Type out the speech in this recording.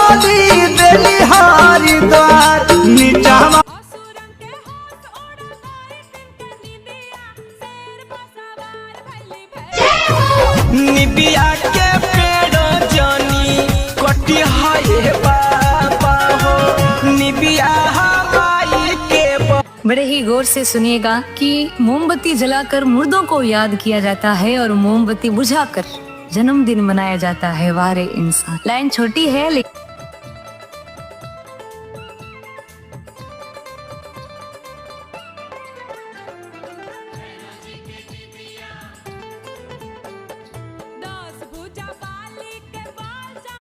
खोली देली हरिद्वार नीचा निबिया के पेड़ जानी कटी है बाबा हो निबिया हवाई के बड़े ही गौर से सुनिएगा कि मोमबत्ती जलाकर मुर्दों को याद किया जाता है और मोमबत्ती बुझाकर जन्मदिन मनाया जाता है। वारे इंसान। लाइन छोटी है लेकिन